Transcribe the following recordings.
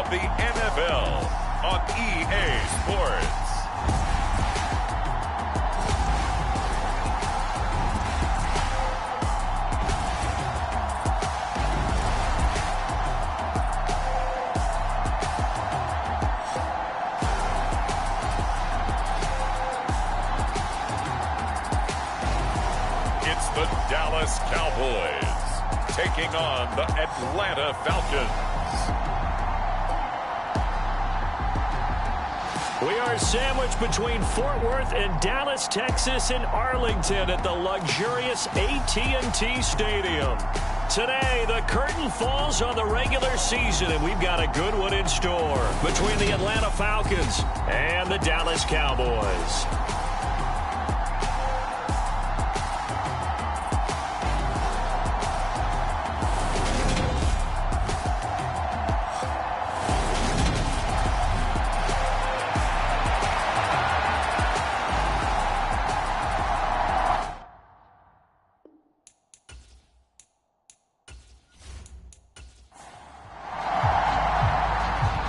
the NFL on EA Sports. The Dallas Cowboys taking on the Atlanta Falcons. We are sandwiched between Fort Worth and Dallas, Texas, and Arlington at the luxurious AT&T Stadium. Today, the curtain falls on the regular season, and we've got a good one in store between the Atlanta Falcons and the Dallas Cowboys.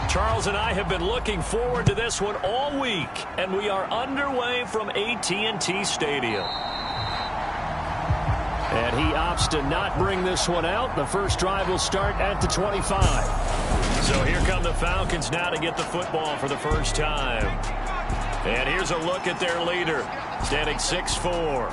Charles and I have been looking forward to this one all week, and we are underway from AT&T Stadium. And he opts to not bring this one out. The first drive will start at the 25. So here come the Falcons now to get the football for the first time. And here's a look at their leader, standing 6'4".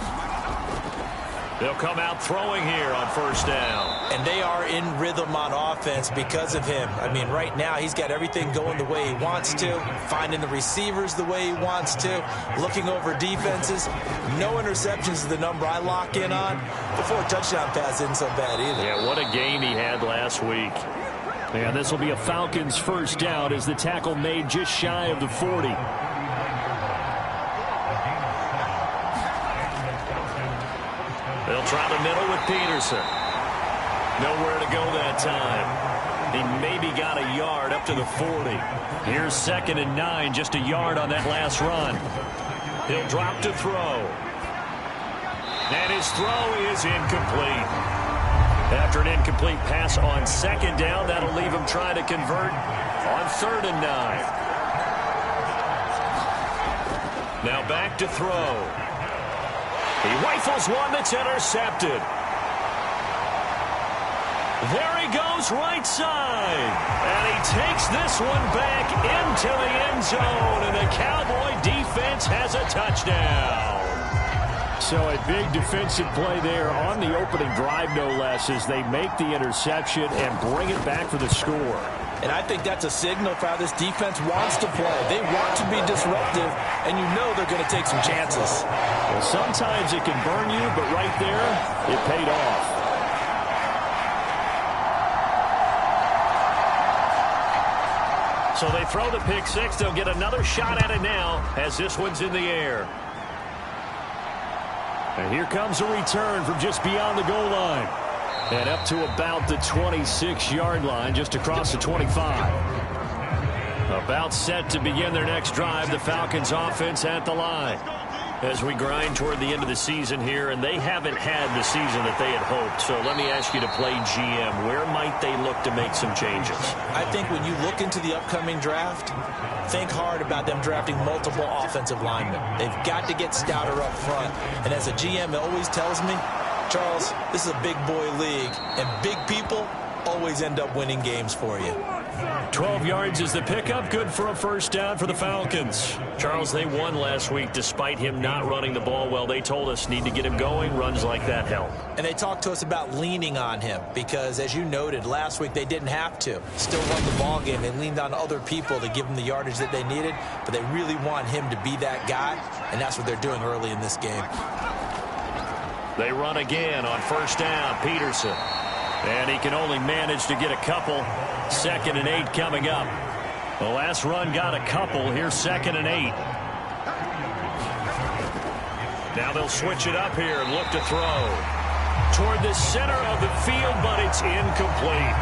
They'll come out throwing here on first down. And they are in rhythm on offense because of him. I mean, right now he's got everything going the way he wants to, finding the receivers the way he wants to, looking over defenses. No interceptions is the number I lock in on. The 4 touchdown pass isn't so bad either. Yeah, what a game he had last week. And this will be a Falcons first down as the tackle made just shy of the 40. They'll try the middle with Peterson. Nowhere to go that time. He maybe got a yard up to the 40. Here's 2nd and 9, just a yard on that last run. He'll drop to throw. And his throw is incomplete. After an incomplete pass on 2nd down, that'll leave him trying to convert on 3rd and 9. Now back to throw. He rifles one that's intercepted. There he goes right side. And he takes this one back into the end zone. And the Cowboy defense has a touchdown. So a big defensive play there on the opening drive, no less, as they make the interception and bring it back for the score. And I think that's a signal for how this defense wants to play. They want to be disruptive, and you know they're going to take some chances. Well, sometimes it can burn you, but right there, it paid off. So they throw the pick six. They'll get another shot at it now as this one's in the air. And here comes a return from just beyond the goal line. And up to about the 26-yard line, just across the 25. About set to begin their next drive, the Falcons offense at the line. As we grind toward the end of the season here, and they haven't had the season that they had hoped. So let me ask you to play GM. Where might they look to make some changes? I think when you look into the upcoming draft, think hard about them drafting multiple offensive linemen. They've got to get stouter up front. And as a GM, it always tells me, Charles, this is a big boy league, and big people always end up winning games for you. 12 yards is the pickup, good for a first down for the Falcons. Charles, they won last week despite him not running the ball well. They told us need to get him going. Runs like that help. And they talked to us about leaning on him because, as you noted, last week they didn't have to. Still won the ball game. They leaned on other people to give them the yardage that they needed, but they really want him to be that guy, and that's what they're doing early in this game. They run again on first down, Peterson. And he can only manage to get a couple. 2nd and 8 coming up. The last run got a couple. Here's 2nd and 8. Now they'll switch it up here and look to throw. Toward the center of the field, but it's incomplete.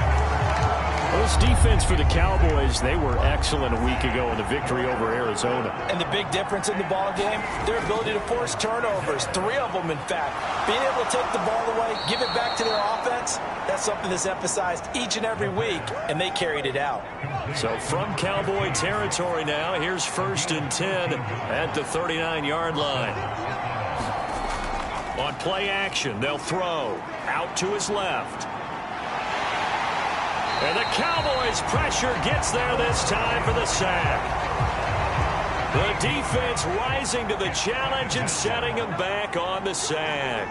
Well, this defense for the Cowboys, they were excellent a week ago in the victory over Arizona. And the big difference in the ball game, their ability to force turnovers, 3 of them in fact. Being able to take the ball away, give it back to their offense, that's something that's emphasized each and every week, and they carried it out. So from Cowboy territory now, here's 1st and 10 at the 39-yard line. On play action, they'll throw out to his left. And the Cowboys' pressure gets there this time for the sack. The defense rising to the challenge and setting him back on the sack.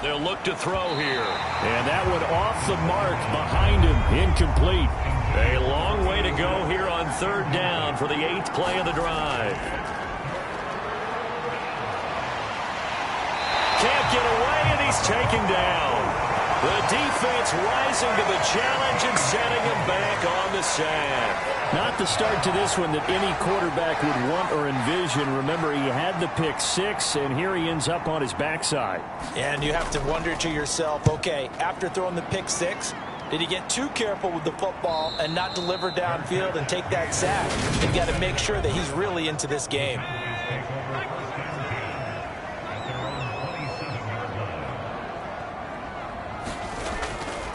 They'll look to throw here. And that one off the mark behind him. Incomplete. A long way to go here on 3rd down for the 8th play of the drive. Can't get away, and he's taken down. The defense rising to the challenge and setting him back on the sack. Not the start to this one that any quarterback would want or envision. Remember, he had the pick 6, and here he ends up on his backside. And you have to wonder to yourself, okay, after throwing the pick 6, did he get too careful with the football and not deliver downfield and take that sack? You've got to make sure that he's really into this game.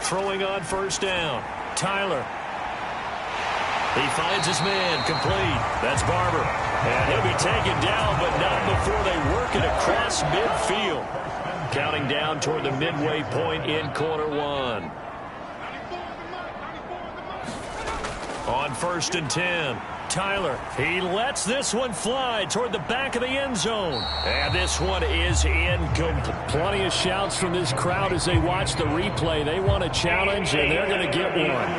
Throwing on 1st down. Tyler. He finds his man. Complete. That's Barber. And he'll be taken down, but not before they work it across midfield. Counting down toward the midway point in quarter 1. On 1st and 10. Tyler, he lets this one fly toward the back of the end zone. And this one is incomplete. Plenty of shouts from this crowd as they watch the replay. They want a challenge, and they're going to get one.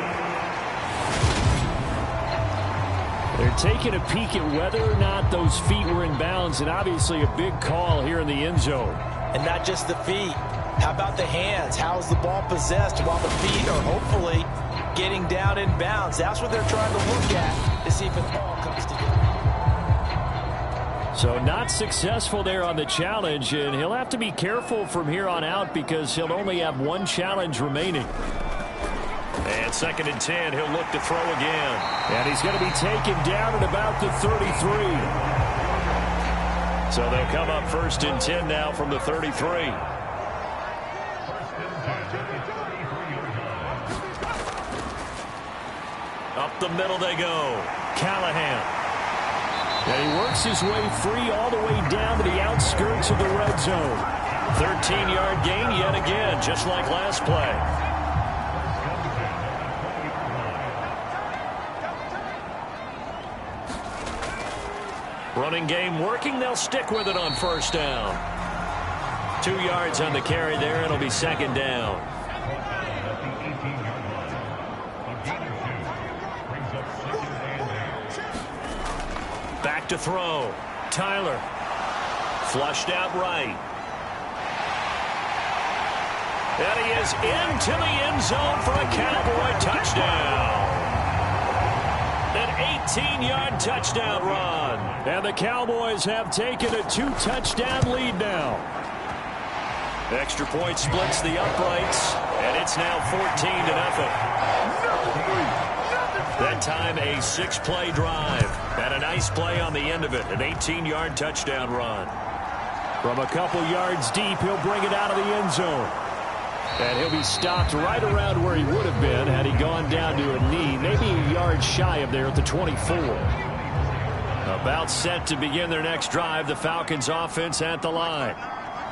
They're taking a peek at whether or not those feet were in bounds, and obviously a big call here in the end zone. And not just the feet. How about the hands? How's the ball possessed while the feet are hopefully getting down in bounds? That's what they're trying to look at to see if it all comes together. So not successful there on the challenge, and he'll have to be careful from here on out because he'll only have 1 challenge remaining. And 2nd and 10, he'll look to throw again. And he's going to be taken down at about the 33. So they'll come up 1st and 10 now from the 33. Up the middle they go. Callahan. And he works his way free all the way down to the outskirts of the red zone. 13-yard gain yet again, just like last play. Running game working. They'll stick with it on 1st down. 2 yards on the carry there. It'll be 2nd down. Back to throw. Tyler. Flushed out right. And he is into the end zone for a Cowboy touchdown. An 18-yard touchdown run. And the Cowboys have taken a 2-touchdown lead now. Extra point splits the uprights, and it's now 14-0. That time a 6-play drive. And a nice play on the end of it. An 18-yard touchdown run. From a couple yards deep, he'll bring it out of the end zone. And he'll be stopped right around where he would have been had he gone down to a knee, maybe a yard shy of there at the 24. About set to begin their next drive, the Falcons offense at the line.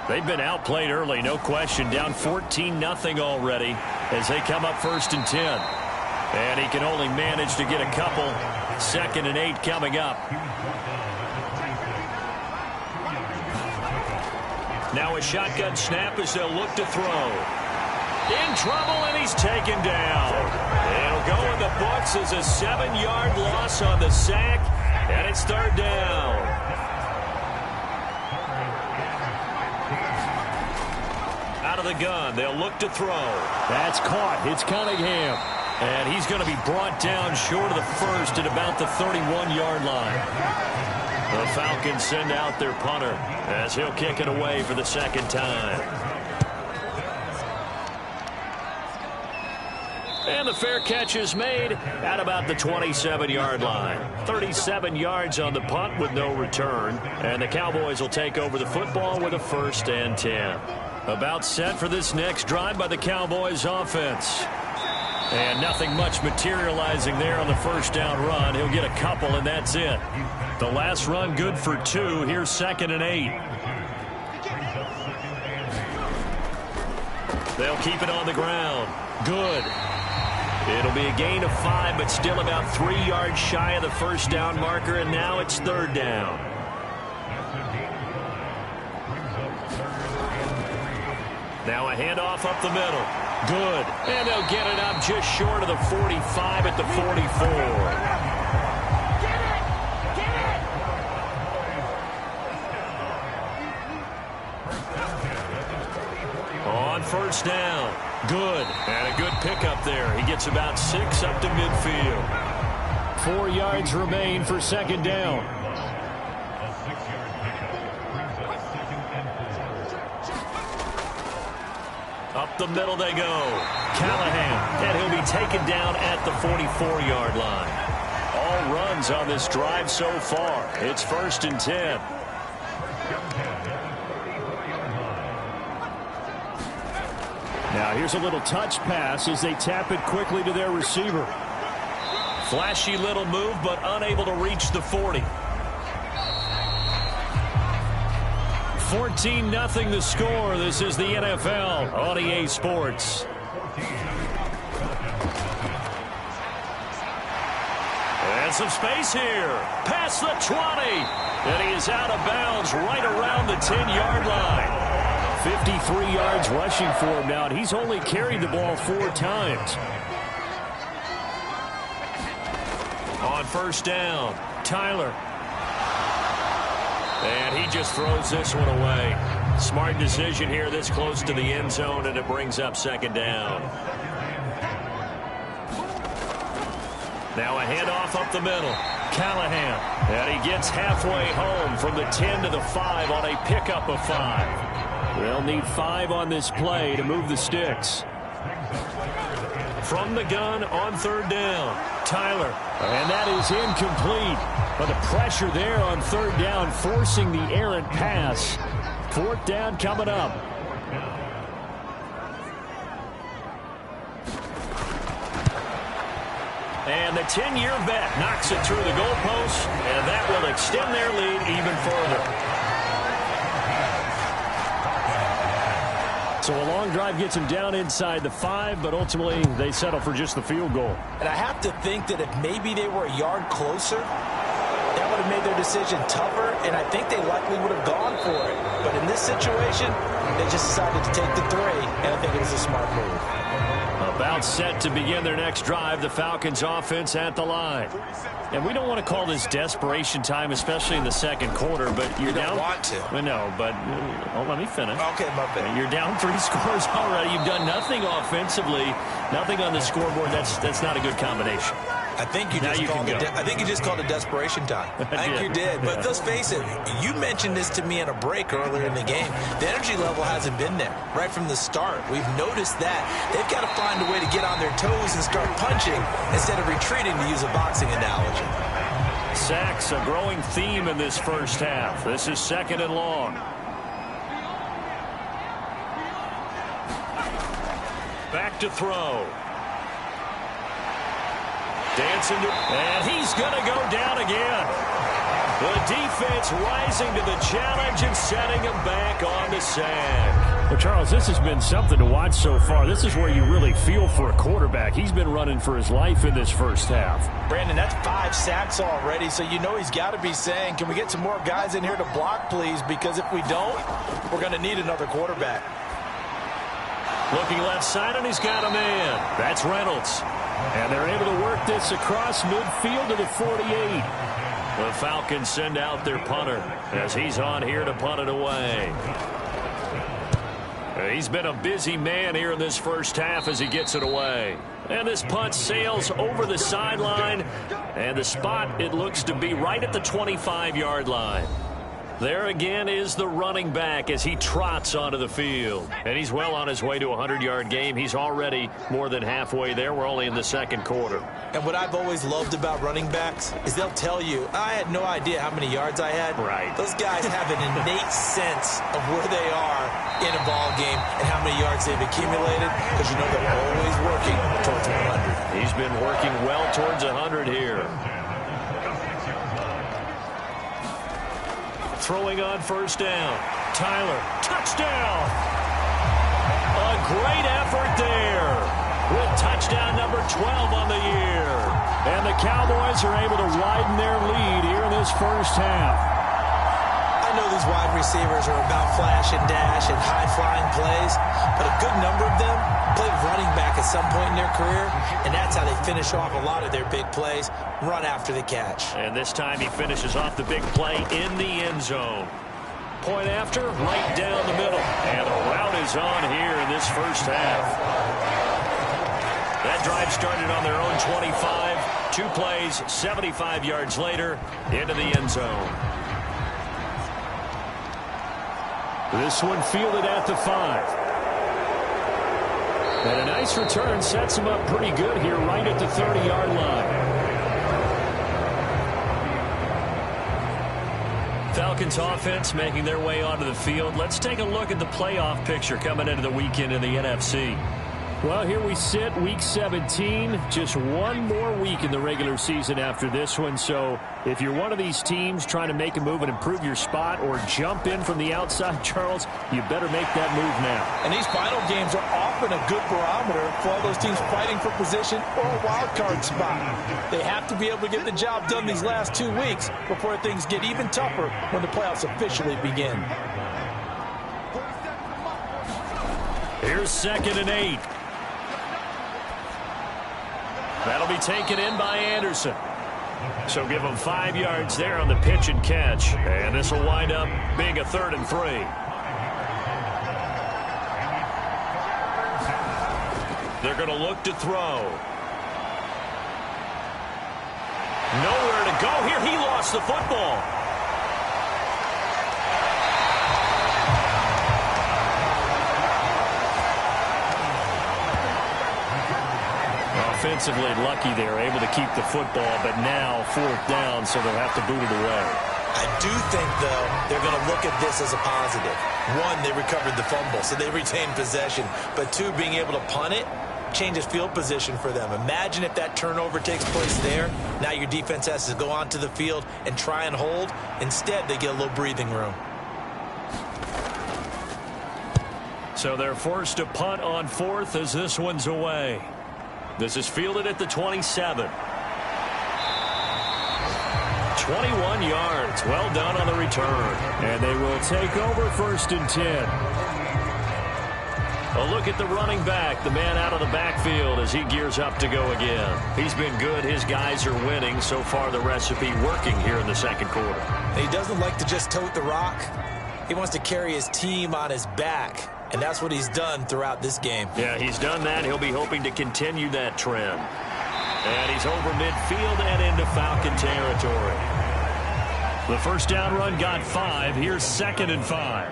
They've been outplayed early, no question, down 14-0 already as they come up 1st and 10. And he can only manage to get a couple. 2nd and 8 coming up. Now a shotgun snap as they'll look to throw. In trouble, and he's taken down. It'll go in the books as a 7-yard loss on the sack, and it's 3rd down. Out of the gun, they'll look to throw. That's caught. It's Cunningham. And he's going to be brought down short of the first at about the 31-yard line. The Falcons send out their punter as he'll kick it away for the 2nd time. And the fair catch is made at about the 27-yard line. 37 yards on the punt with no return. And the Cowboys will take over the football with a 1st and 10. About set for this next drive by the Cowboys offense. And nothing much materializing there on the 1st down run. He'll get a couple, and that's it. The last run good for 2. Here's 2nd and 8. They'll keep it on the ground. Good. It'll be a gain of 5, but still about 3 yards shy of the 1st down marker, and now it's 3rd down. Now a handoff up the middle. Good. And they'll get it up just short of the 45 at the 44. On 1st down. Good. And a good pickup there. He gets about 6 up to midfield. 4 yards remain for 2nd down. Up the middle they go. Callahan. And he'll be taken down at the 44-yard line. All runs on this drive so far. It's 1st and 10. Now here's a little touch pass as they tap it quickly to their receiver. Flashy little move, but unable to reach the 40. 14-0 the score. This is the NFL on EA Sports. And some space here. Past the 20. And he is out of bounds right around the 10-yard line. 53 yards rushing for him now, and he's only carried the ball 4 times. On 1st down, Tyler. And he just throws this one away. Smart decision here this close to the end zone, and it brings up 2nd down. Now a handoff up the middle. Callahan. And he gets halfway home from the 10 to the 5 on a pickup of 5. They'll need 5 on this play to move the sticks. From the gun on 3rd down, Tyler. And that is incomplete. But the pressure there on 3rd down, forcing the errant pass. 4th down coming up. And the 10-year vet knocks it through the goalpost, and that will extend their lead even further. So a long drive gets them down inside the 5, but ultimately they settle for just the field goal. And I have to think that if maybe they were a yard closer, that would have made their decision tougher, and I think they likely would have gone for it. But in this situation, they just decided to take the 3, and I think it was a smart move. About set to begin their next drive, the Falcons offense at the line. And we don't want to call this desperation time, especially in the 2nd quarter, but you're down. You don't want to. I know, but let me finish. Okay, my bad. You're down 3 scores already. You've done nothing offensively, nothing on the scoreboard. That's not a good combination. I think you just called it desperation time. I think you did. But let's face it, you mentioned this to me in a break earlier in the game. The energy level hasn't been there right from the start. We've noticed that. They've got to find a way to get on their toes and start punching instead of retreating, to use a boxing analogy. Sacks, a growing theme in this 1st half. This is 2nd and long. Back to throw. Dancing to, and he's going to go down again. The defense rising to the challenge and setting him back on the sack. Well, Charles, this has been something to watch so far. This is where you really feel for a quarterback. He's been running for his life in this 1st half. Brandon, that's 5 sacks already, so you know he's got to be saying, can we get some more guys in here to block, please? Because if we don't, we're going to need another quarterback. Looking left side, and he's got a man. That's Reynolds. And they're able to work this across midfield to the 48. The Falcons send out their punter as he's on here to punt it away. He's been a busy man here in this 1st half as he gets it away. And this punt sails over the sideline. And the spot, it looks to be right at the 25-yard line. There again is the running back as he trots onto the field. And he's well on his way to a 100-yard game. He's already more than halfway there. We're only in the second quarter. And what I've always loved about running backs is they'll tell you, I had no idea how many yards I had. Right. Those guys have an innate sense of where they are in a ball game and how many yards they've accumulated, because you know they're always working towards 100. He's been working well towards 100 here. Throwing on first down. Tyler, touchdown! A great effort there with touchdown number 12 on the year. And the Cowboys are able to widen their lead here in this first half. I know these wide receivers are about flash and dash and high-flying plays, but a good number of them played running back at some point in their career, and that's how they finish off a lot of their big plays, run after the catch. And this time he finishes off the big play in the end zone. Point after, right down the middle. And the route is on here in this first half. That drive started on their own 25. 2 plays, 75 yards later, into the end zone. This one fielded at the 5. And a nice return sets him up pretty good here right at the 30-yard line. Falcons offense making their way onto the field. Let's take a look at the playoff picture coming into the weekend in the NFC. Well, here we sit, Week 17. Just one more week in the regular season after this one. So if you're one of these teams trying to make a move and improve your spot or jump in from the outside, Charles, you better make that move now. And these final games are often a good barometer for all those teams fighting for position or a wild card spot. They have to be able to get the job done these last 2 weeks before things get even tougher when the playoffs officially begin. Here's 2nd and 8. That'll be taken in by Anderson. So give him 5 yards there on the pitch and catch. And this will wind up being a 3rd and 3. They're going to look to throw. Nowhere to go here. He lost the football. Offensively lucky they're able to keep the football, but now 4th down, so they'll have to boot it away. I do think, though, they're going to look at this as a positive. 1, they recovered the fumble, so they retained possession. But 2, being able to punt it changes field position for them. Imagine if that turnover takes place there. Now your defense has to go onto the field and try and hold. Instead, they get a little breathing room. So they're forced to punt on 4th as this one's away. This is fielded at the 27. 21 yards. Well done on the return. And they will take over 1st and 10. A look at the running back, the man out of the backfield as he gears up to go again. He's been good. His guys are winning. So far, the recipe working here in the second quarter. He doesn't like to just tote the rock. He wants to carry his team on his back. And that's what he's done throughout this game. Yeah, he's done that. He'll be hoping to continue that trend. And he's over midfield and into Falcon territory. The first down run got 5. Here's 2nd and 5.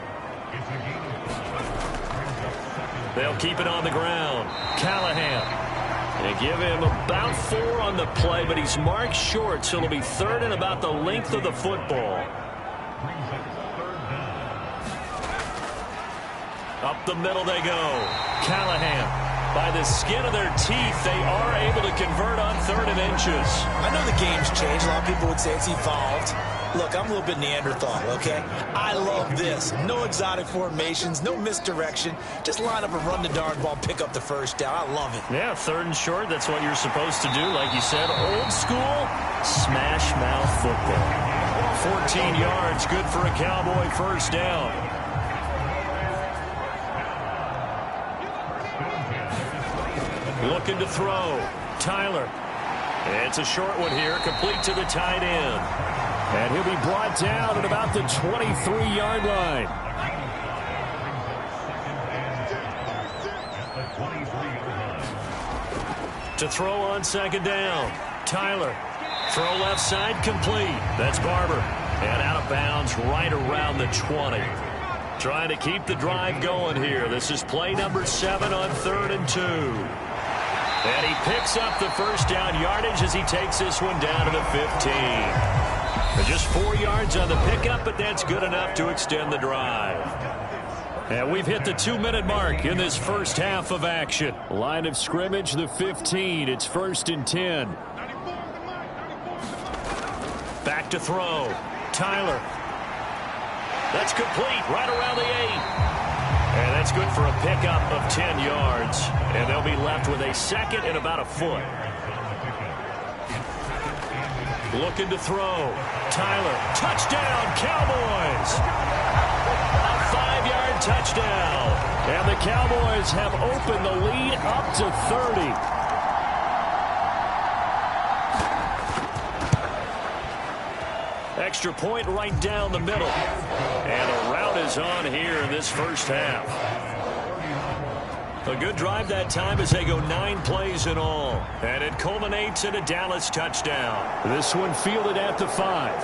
They'll keep it on the ground. Callahan. They give him about 4 on the play, but he's marked short, so it'll be 3rd and about the length of the football. Up the middle they go. Callahan, by the skin of their teeth, they are able to convert on 3rd and inches. I know the game's changed. A lot of people would say it's evolved. Look, I'm a little bit Neanderthal, okay? I love this. No exotic formations, no misdirection. Just line up and run the darn ball, pick up the first down. I love it. Yeah, 3rd and short, that's what you're supposed to do. Like you said, old school, smash mouth football. 14 yards, good for a Cowboy first down. Looking to throw. Tyler. It's a short one here, complete to the tight end. And he'll be brought down at about the 23-yard line. To throw on 2nd down. Tyler. Throw left side complete. That's Barber. And out of bounds right around the 20. Trying to keep the drive going here. This is play number 7 on 3rd and 2. And he picks up the first down yardage as he takes this one down to the 15. Just 4 yards on the pickup, but that's good enough to extend the drive. And we've hit the 2-minute mark in this first half of action. Line of scrimmage, the 15. It's 1st and 10. Back to throw. Tyler. That's complete right around the 8. And that's good for a pickup of 10 yards. And they'll be left with a second and about a foot. Looking to throw. Tyler. Touchdown, Cowboys. A 5-yard touchdown. And the Cowboys have opened the lead up to 30. Extra point right down the middle. And a rout is on here in this first half. A good drive that time as they go 9 plays in all. And it culminates in a Dallas touchdown. This one fielded at the 5.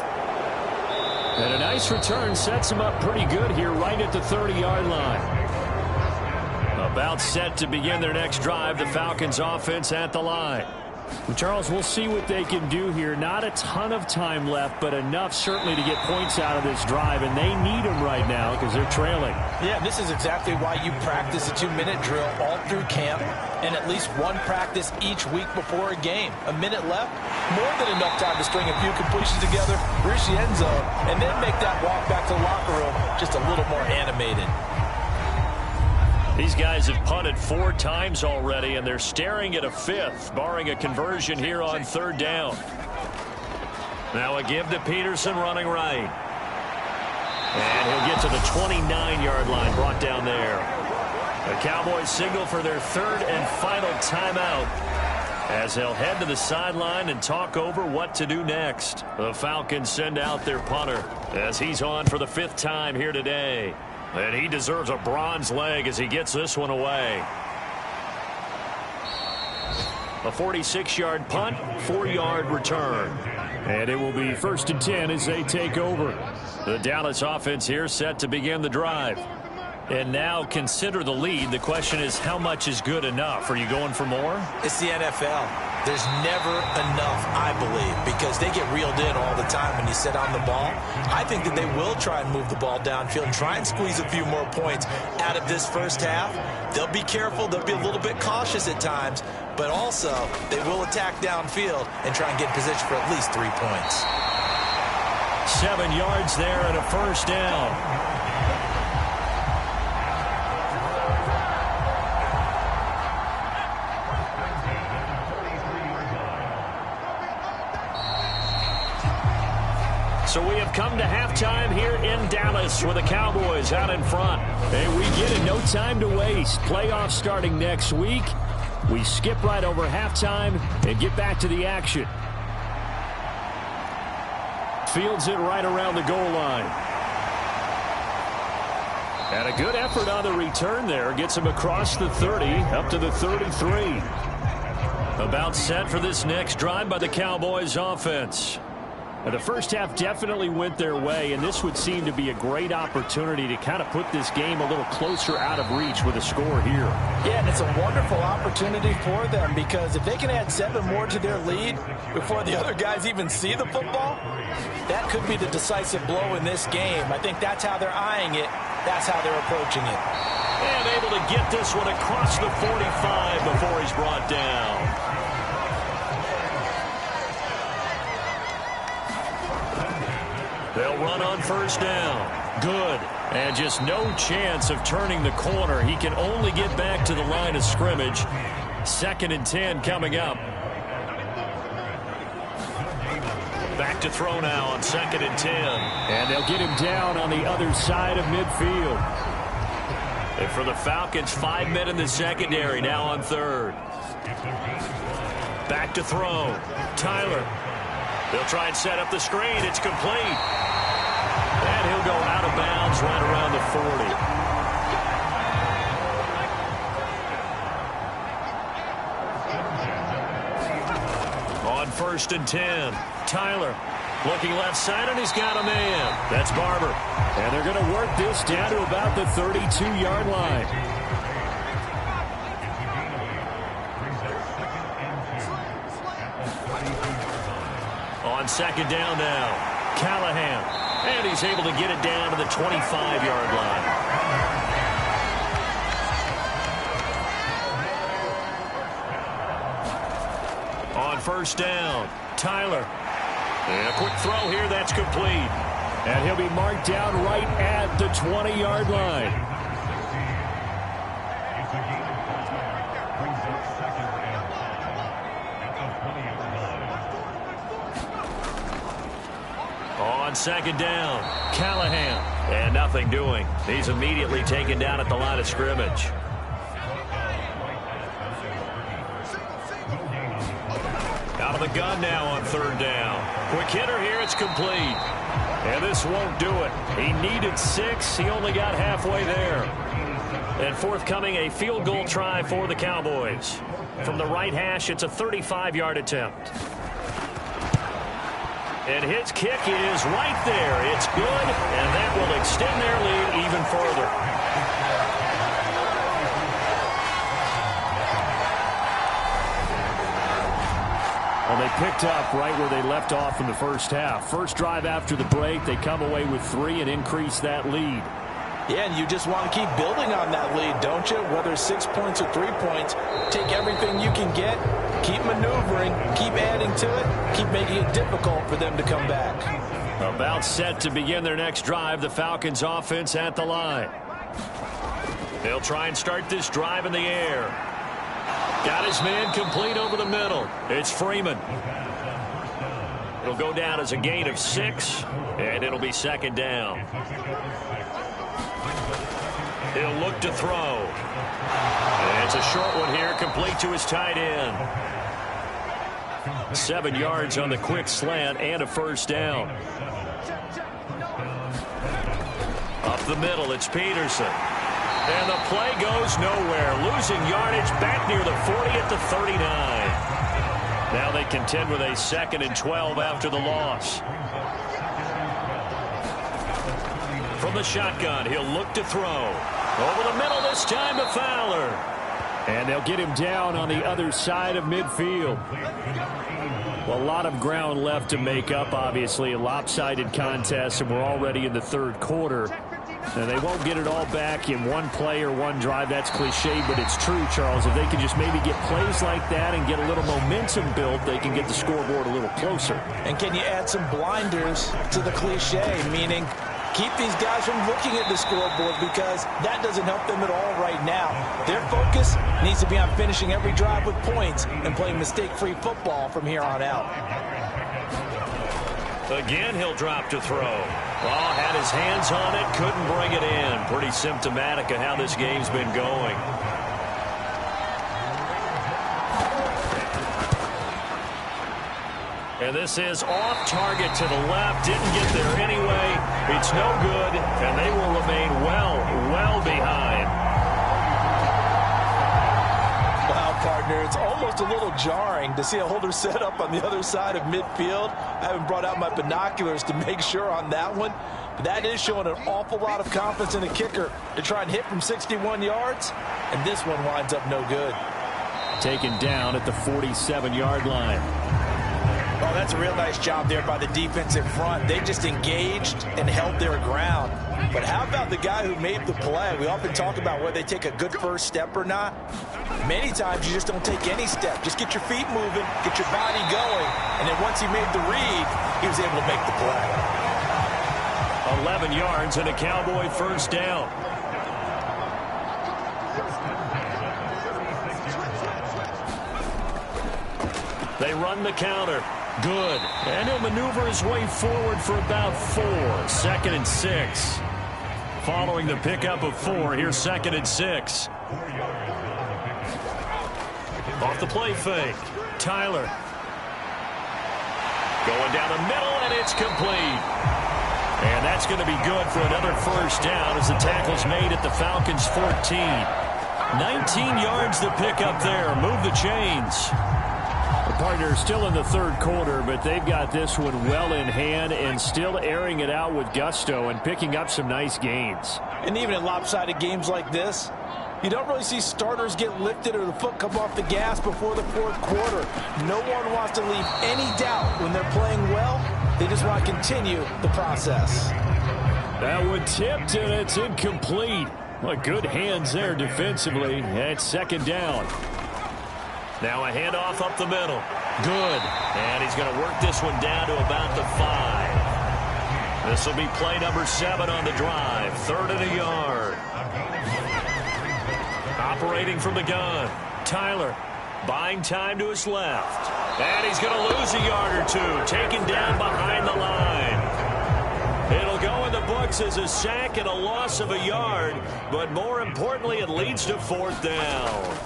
And a nice return sets them up pretty good here right at the 30-yard line. About set to begin their next drive, the Falcons offense at the line. Charles, we'll see what they can do here. Not a ton of time left, but enough certainly to get points out of this drive, and they need them right now because they're trailing. Yeah, this is exactly why you practice a 2-minute drill all through camp and at least one practice each week before a game. A minute left, more than enough time to string a few completions together, reach the end zone, and then make that walk back to the locker room just a little more animated. These guys have punted 4 times already, and they're staring at a 5th, barring a conversion here on 3rd down. Now a give to Peterson running right. And he'll get to the 29-yard line, brought down there. The Cowboys signal for their 3rd and final timeout as they'll head to the sideline and talk over what to do next. The Falcons send out their punter as he's on for the 5th time here today. And he deserves a bronze leg as he gets this one away. A 46-yard punt, 4-yard return. And it will be 1st and 10 as they take over. The Dallas offense here set to begin the drive. And now consider the lead. The question is, how much is good enough? Are you going for more? It's the NFL. There's never enough, I believe, because they get reeled in all the time when you sit on the ball. I think that they will try and move the ball downfield and try and squeeze a few more points out of this first half. They'll be careful. They'll be a little bit cautious at times, but also they will attack downfield and try and get in position for at least 3 points. 7 yards there and a first down. So we have come to halftime here in Dallas with the Cowboys out in front. Hey, we get it. No time to waste. Playoffs starting next week. We skip right over halftime and get back to the action. Fields it right around the goal line. And a good effort on the return there. Gets him across the 30, up to the 33. About set for this next drive by the Cowboys offense. The first half definitely went their way, and this would seem to be a great opportunity to kind of put this game a little closer out of reach with a score here. Yeah, and it's a wonderful opportunity for them because if they can add 7 more to their lead before the other guys even see the football, that could be the decisive blow in this game. I think that's how they're eyeing it. That's how they're approaching it. And able to get this one across the 45 before he's brought down. They'll run on first down. Good. And just no chance of turning the corner. He can only get back to the line of scrimmage. 2nd and 10 coming up. Back to throw now on 2nd and 10. And they'll get him down on the other side of midfield. And for the Falcons, 5 men in the secondary now on 3rd. Back to throw. Tyler. They'll try and set up the screen. It's complete. And he'll go out of bounds right around the 40. On 1st and 10, Tyler. Looking left side, and he's got a man. That's Barber. And they're going to work this down to about the 32-yard line. On second down now, Callahan. And he's able to get it down to the 25-yard line. On first down, Tyler. And a quick throw here, that's complete. And he'll be marked down right at the 20-yard line. On second down, Callahan. And nothing doing. He's immediately taken down at the line of scrimmage. Out of the gun now on third down. Quick hitter here, it's complete. And this won't do it. He needed 6. He only got halfway there. And forthcoming, a field goal try for the Cowboys. From the right hash, it's a 35-yard attempt. And his kick is right there. It's good, and that will extend their lead even further. Well, they picked up right where they left off in the first half. First drive after the break, they come away with 3 and increase that lead. Yeah, and you just want to keep building on that lead, don't you? Whether it's 6 points or 3 points, take everything you can get, keep maneuvering, keep adding to it, keep making it difficult for them to come back. About set to begin their next drive, the Falcons offense at the line. They'll try and start this drive in the air. Got his man complete over the middle. It's Freeman. It'll go down as a gain of 6, and it'll be second down. He'll look to throw. And it's a short one here, complete to his tight end. 7 yards on the quick slant and a first down. Up the middle, it's Peterson. And the play goes nowhere. Losing yardage back near the 40 at the 39. Now they contend with a 2nd and 12 after the loss. From the shotgun, he'll look to throw. Over the middle this time to Fowler. And they'll get him down on the other side of midfield. Well, a lot of ground left to make up, obviously. A lopsided contest, and we're already in the third quarter. And they won't get it all back in one play or one drive. That's cliche, but it's true, Charles. If they can just maybe get plays like that and get a little momentum built, they can get the scoreboard a little closer. And can you add some blinders to the cliche, meaning keep these guys from looking at the scoreboard, because that doesn't help them at all right now. Their focus needs to be on finishing every drive with points and playing mistake-free football from here on out. Again, he'll drop to throw. Well, had his hands on it, couldn't bring it in. Pretty symptomatic of how this game's been going. And this is off target to the left. Didn't get there anyway. It's no good, and they will remain well behind. Wow, partner, it's almost a little jarring to see a holder set up on the other side of midfield. I haven't brought out my binoculars to make sure on that one. But that is showing an awful lot of confidence in the kicker to try and hit from 61 yards. And this one winds up no good. Taken down at the 47-yard line. Oh, that's a real nice job there by the defensive front. They just engaged and held their ground. But how about the guy who made the play? We often talk about whether they take a good first step or not. Many times you just don't take any step. Just get your feet moving, get your body going, and then once he made the read, he was able to make the play. 11 yards and a Cowboy first down. They run the counter. Good. And he'll maneuver his way forward for about 4. 2nd and 6. Following the pickup of 4, here's 2nd and 6. Off the play fake. Tyler. Going down the middle, and it's complete. And that's going to be good for another first down as the tackle's made at the Falcons' 14. 19 yards to pick up there. Move the chains. Partner, still in the third quarter, but they've got this one well in hand and still airing it out with gusto and picking up some nice gains. And even in lopsided games like this, you don't really see starters get lifted or the foot come off the gas before the fourth quarter. No one wants to leave any doubt when they're playing well. They just want to continue the process. That one tipped, and it's incomplete. Well, good hands there defensively. It's second down. Now a handoff up the middle. Good. And he's going to work this one down to about the 5. This will be play number 7 on the drive. 3rd and a yard. Operating from the gun. Tyler buying time to his left. And he's going to lose a yard or two. Taken down behind the line. It'll go in the books as a sack and a loss of a yard. But more importantly, it leads to 4th down.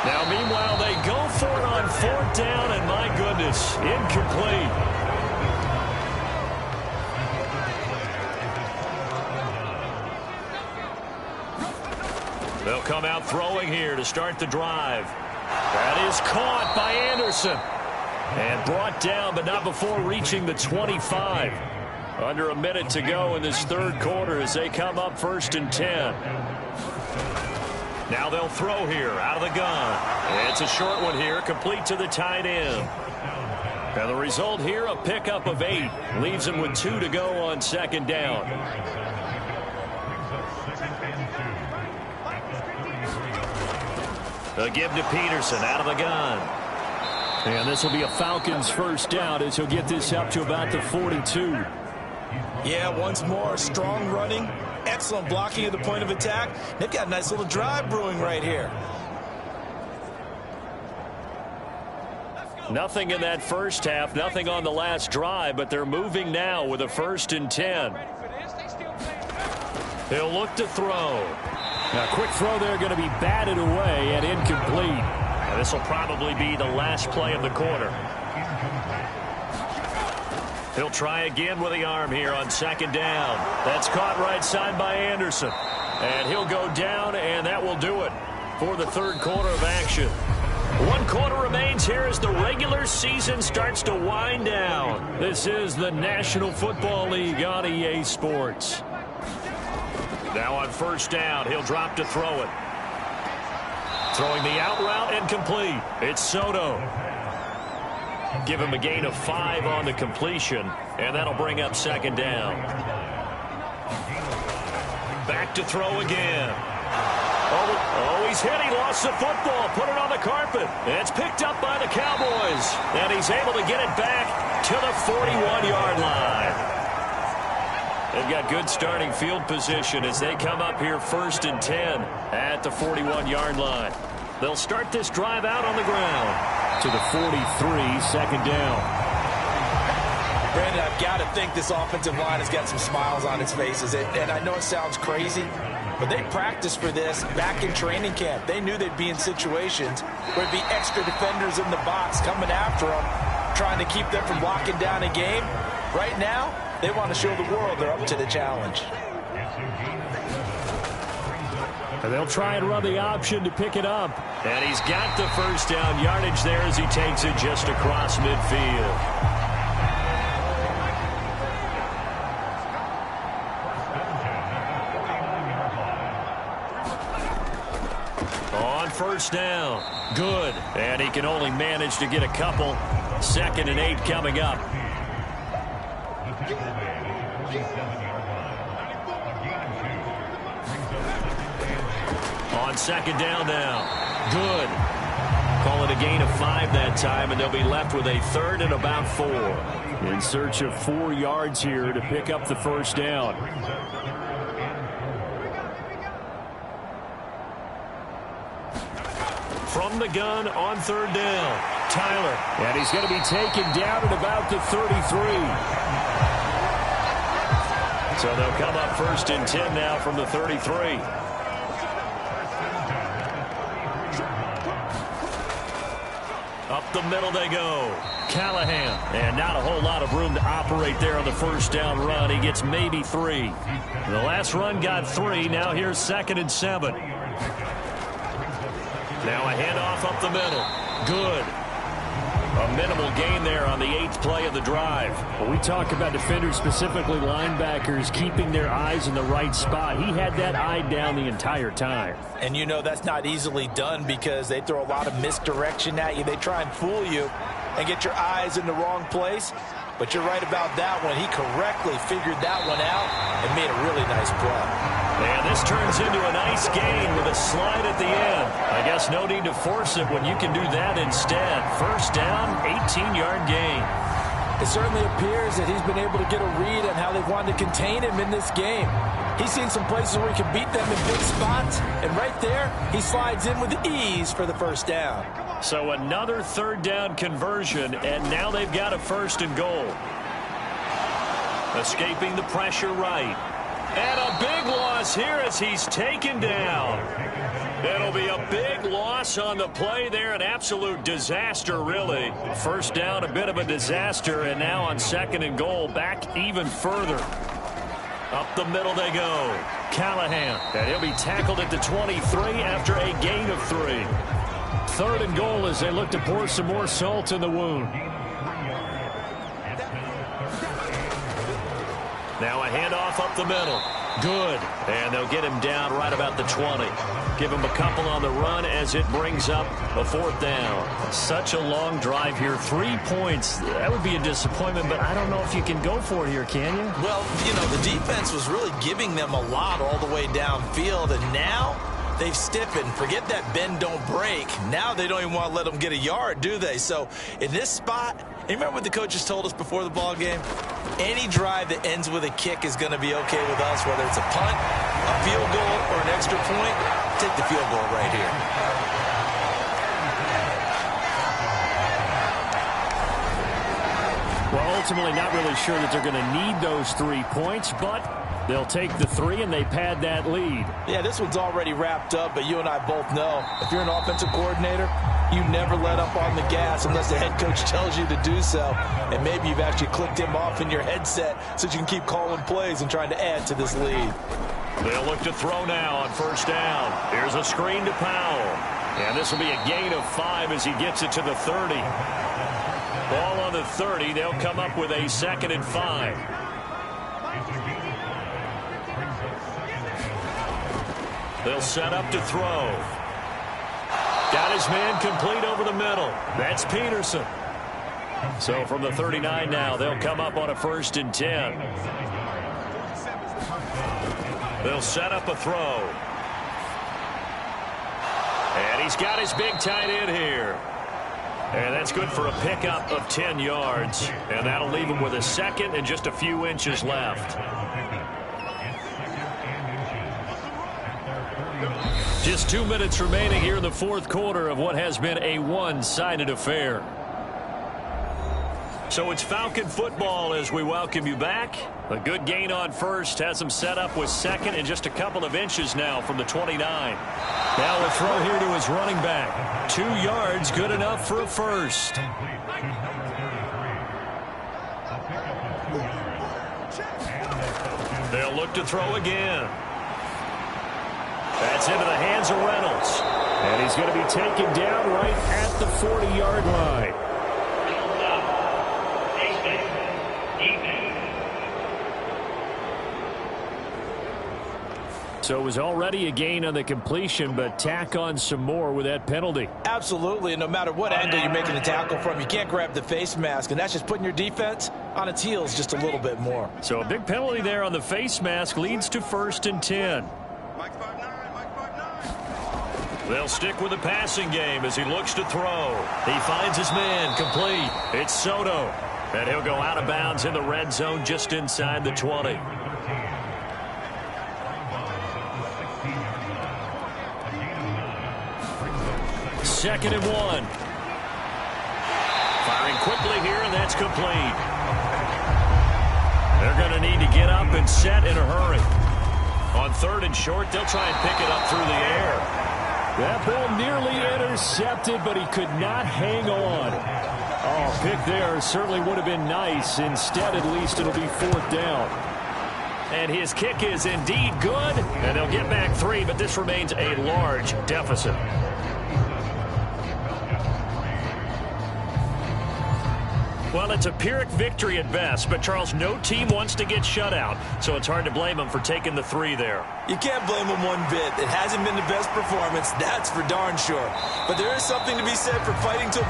Now, meanwhile, they go for it on 4th down, and my goodness, incomplete. They'll come out throwing here to start the drive. That is caught by Anderson. And brought down, but not before reaching the 25. Under a minute to go in this third quarter as they come up 1st and 10. Now they'll throw here out of the gun. It's a short one here, complete to the tight end. And the result here, a pickup of 8. Leaves them with 2 to go on 2nd down. They'll give to Peterson out of the gun. And this will be a Falcons first down as he'll get this up to about the 42. Yeah, once more, strong running, excellent blocking at the point of attack. They've got a nice little drive brewing right here. Nothing in that first half, nothing on the last drive, but they're moving now with a 1st and 10. He'll look to throw. A quick throw there, going to be batted away and incomplete. And this will probably be the last play of the quarter. He'll try again with the arm here on 2nd down. That's caught right side by Anderson. And he'll go down, and that will do it for the third quarter of action. 1 quarter remains here as the regular season starts to wind down. This is the National Football League on EA Sports. Now on 1st down, he'll drop to throw it. Throwing the out route and complete. It's Soto. Give him a gain of 5 on the completion, and that'll bring up 2nd down. Back to throw again. Oh, he's hit. He lost the football. Put it on the carpet. It's picked up by the Cowboys, and he's able to get it back to the 41-yard line. They've got good starting field position as they come up here 1st and 10 at the 41-yard line. They'll start this drive out on the ground. To the 43, 2nd down. Brandon, I've got to think this offensive line has got some smiles on its faces. And I know it sounds crazy, but they practiced for this back in training camp. They knew they'd be in situations where there'd be extra defenders in the box coming after them, trying to keep them from locking down a game. Right now, they want to show the world they're up to the challenge. And they'll try and run the option to pick it up. And he's got the 1st down yardage there as he takes it just across midfield. On 1st down. Good. And he can only manage to get a couple. 2nd and 8 coming up. On 2nd down now. Good. Call it a gain of 5 that time, and they'll be left with a 3rd and about 4. In search of 4 yards here to pick up the 1st down. From the gun on 3rd down. Tyler. And he's going to be taken down at about the 33. So they'll come up 1st and 10 now from the 33. Up the middle they go. Callahan. And not a whole lot of room to operate there on the 1st down run. He gets maybe 3. The last run got 3. Now here's 2nd and 7. Now a handoff up the middle. Good. A minimal gain there on the 8th play of the drive. Well, we talk about defenders, specifically linebackers, keeping their eyes in the right spot. He had that eye down the entire time. And you know that's not easily done because they throw a lot of misdirection at you. They try and fool you and get your eyes in the wrong place. But you're right about that one. He correctly figured that one out and made a really nice play. And this turns into a nice gain with a slide at the end. I guess no need to force it when you can do that instead. First down, 18-yard gain. It certainly appears that he's been able to get a read on how they've wanted to contain him in this game. He's seen some places where he can beat them in big spots, and right there, he slides in with ease for the first down. So another third down conversion, and now they've got a 1st and goal. Escaping the pressure right. And a big loss here as he's taken down. It'll be a big loss on the play there. An absolute disaster, really. First down, a bit of a disaster, and now on 2nd and goal, back even further. Up the middle they go. Callahan, and he'll be tackled at the 23 after a gain of 3. 3rd and goal as they look to pour some more salt in the wound. Now a handoff up the middle. Good. And they'll get him down right about the 20. Give him a couple on the run as it brings up a 4th down. Such a long drive here. 3 points. That would be a disappointment, but I don't know if you can go for it here, can you? Well, you know, the defense was really giving them a lot all the way downfield, and now they've stiffened. Forget that bend, don't break. Now they don't even want to let them get a yard, do they? So in this spot, you remember what the coaches told us before the ball game? Any drive that ends with a kick is going to be okay with us, whether it's a punt, a field goal, or an extra point. Take the field goal right here. Well, ultimately not really sure that they're going to need those 3 points, but they'll take the 3 and they pad that lead. Yeah, this one's already wrapped up, but you and I both know if you're an offensive coordinator, you never let up on the gas unless the head coach tells you to do so. And maybe you've actually clicked him off in your headset so you can keep calling plays and trying to add to this lead. They'll look to throw now on 1st down. Here's a screen to Powell. And this will be a gain of 5 as he gets it to the 30. Ball on the 30. They'll come up with a 2nd and 5. They'll set up to throw. Got his man complete over the middle. That's Peterson. So from the 39 now, they'll come up on a 1st and 10. They'll set up a throw. And he's got his big tight end here. And that's good for a pickup of 10 yards. And that'll leave him with a 2nd and just a few inches left. Just 2 minutes remaining here in the 4th quarter of what has been a one-sided affair. So it's Falcon football as we welcome you back. A good gain on 1st, has them set up with 2nd and just a couple of inches now from the 29. Now a throw here to his running back. 2 yards, good enough for a 1st. They'll look to throw again. That's into the hands of Reynolds. And he's going to be taken down right at the 40-yard line. So it was already a gain on the completion, but tack on some more with that penalty. Absolutely, and no matter what angle you're making the tackle from, you can't grab the face mask, and that's just putting your defense on its heels just a little bit more. So a big penalty there on the face mask leads to 1st and 10. They'll stick with the passing game as he looks to throw. He finds his man complete. It's Soto. And he'll go out of bounds in the red zone just inside the 20. Second and 1. Firing quickly here, and that's complete. They're going to need to get up and set in a hurry. On 3rd and short, they'll try and pick it up through the air. That ball nearly intercepted, but he could not hang on. Oh, pick there certainly would have been nice. Instead, at least, it'll be 4th down. And his kick is indeed good, and they'll get back 3, but this remains a large deficit. Well, it's a Pyrrhic victory at best, but, Charles, no team wants to get shut out, so it's hard to blame them for taking the 3 there. You can't blame them one bit. It hasn't been the best performance, that's for darn sure. But there is something to be said for fighting till